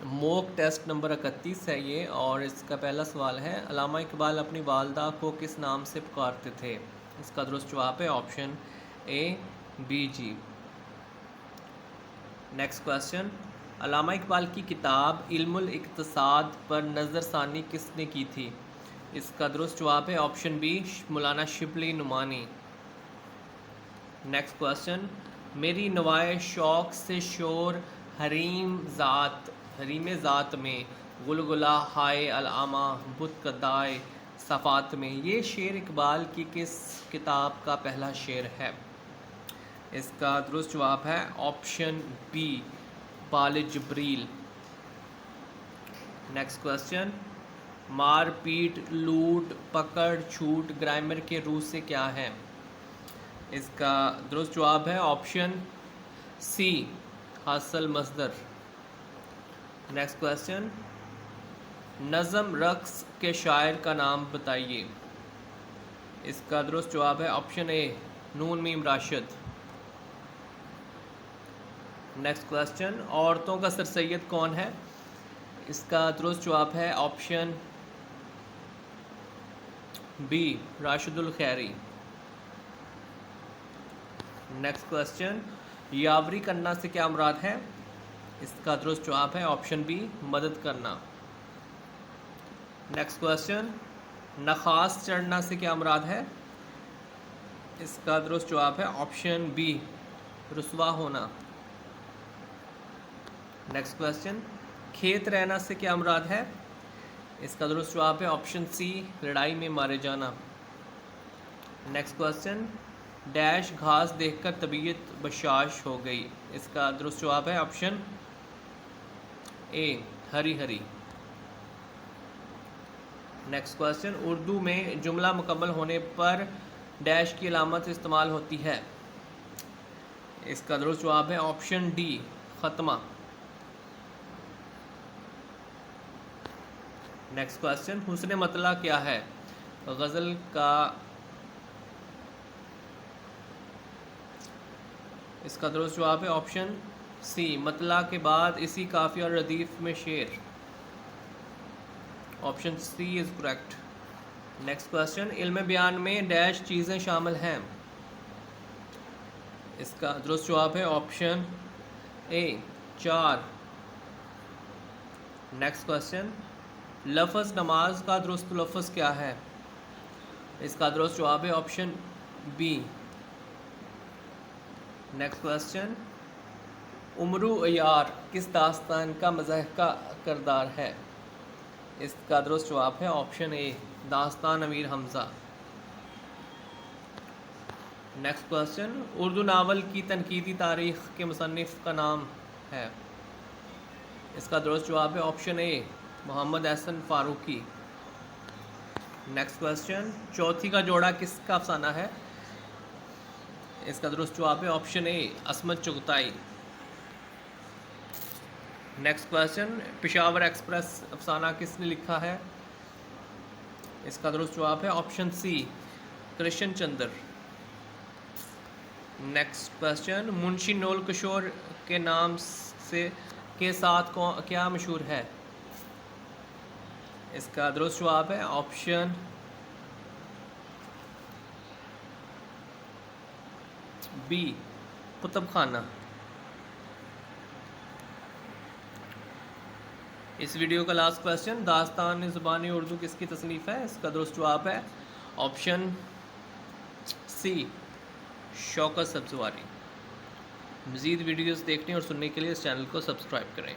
Mock test number 31 है ये, और इसका पहला सवाल है, अल्लामा इकबाल अपनी वालदा को किस नाम से पुकारते थे? इसका दुरुस्त जवाब है ऑप्शन ए बी जी। नेक्स्ट क्वेश्चन, अल्लामा इकबाल की किताब इल्मुल इक्तिसाद पर नज़रसानी किसने की थी? इसका दुरुस्त जवाब है ऑप्शन बी मौलाना शिबली नुमानी। नेक्स्ट क्वेश्चन, मेरी नवाए शौक़ से शोर हरीम ज़ात में गुलगुला हाय अल्लामा बुत कदाए सफ़ात में, ये शेर इकबाल की किस किताब का पहला शेर है? इसका दुरुस्त जवाब है ऑप्शन बी बाल जबरील। नेक्स्ट क्वेश्चन, मार पीट लूट पकड़ छूट ग्रामर के रूह से क्या है? इसका दुरुस्त जवाब है ऑप्शन सी हासिल मस्दर। नेक्स्ट क्वेश्चन, नज़म रक्स के शायर का नाम बताइए। इसका दुरुस्त जवाब है ऑप्शन ए नून मीम राशिद। नेक्स्ट क्वेश्चन, औरतों का सरसैयद कौन है? इसका दुरुस्त जवाब है ऑप्शन बी राशिदुल खैरी। नेक्स्ट क्वेश्चन, यावरी करना से क्या मुराद है? इसका दुरुस्त जवाब है ऑप्शन बी मदद करना। नेक्स्ट क्वेश्चन, नखास चढ़ना से क्या मुराद है? इसका दुरुस्त जवाब है ऑप्शन बी रुसवा होना। नेक्स्ट क्वेश्चन, खेत रहना से क्या मुराद है? इसका दुरुस्त जवाब है ऑप्शन सी लड़ाई में मारे जाना। नेक्स्ट क्वेश्चन, डैश घास देखकर तबीयत बशाश हो गई। इसका दुरुस्त जवाब है ऑप्शन ए हरी हरी। नेक्स्ट क्वेश्चन, उर्दू में जुमला मुकम्मल होने पर डैश की अलामत इस्तेमाल होती है। इसका दुरुस्त जवाब है ऑप्शन डी ख़त्मा। नेक्स्ट क्वेश्चन, हुस्न मतला क्या है? गज़ल का इसका दुरुस्त जवाब है ऑप्शन सी मतला के बाद इसी काफ़िया और रदीफ में शेर। Option C is correct. Next question, इल्म बयान में डैश चीज़ें शामिल हैं। इसका दुरुस्त जवाब है ऑप्शन ए 4। नेक्स्ट क्वेश्चन, लफ्ज़ नमाज का दुरुस्त लफ्ज़ क्या है? इसका दुरुस्त जवाब है ऑप्शन बी। नेक्स्ट क्वेश्चन, उमरू यार किस दास्तान का मज़ाह का किरदार है? इसका दुरुस्त जवाब है ऑप्शन ए दास्तान Amir Hamza. Next question, Urdu novel की तनकीदी तारीख़ के मुसन्निफ़ का नाम है। इसका दुरुस्त जवाब है option A Mohammad Ehsan Farooqui. Next question, चौथी का जोड़ा किसका अफसाना है? इसका दुरुस्त जवाब है ऑप्शन ए असमत Chughtai. Next question, Peshawar express अफसाना किसने लिखा है? इसका दुरुस्त जवाब है ऑप्शन सी कृष्ण चंद्र। नेक्स्ट क्वेश्चन, मुंशी नोल किशोर के नाम से के साथ क्या मशहूर है? इसका दुरुस्त जवाब है ऑप्शन बी कुतुब खाना। इस वीडियो का लास्ट क्वेश्चन, दास्तान ज़ुबानी उर्दू किसकी तसनीफ़ है? इसका दुरुस्त जवाब है ऑप्शन सी शौकत सब्ज़वारी। मज़ीद वीडियोस देखने और सुनने के लिए इस चैनल को सब्सक्राइब करें।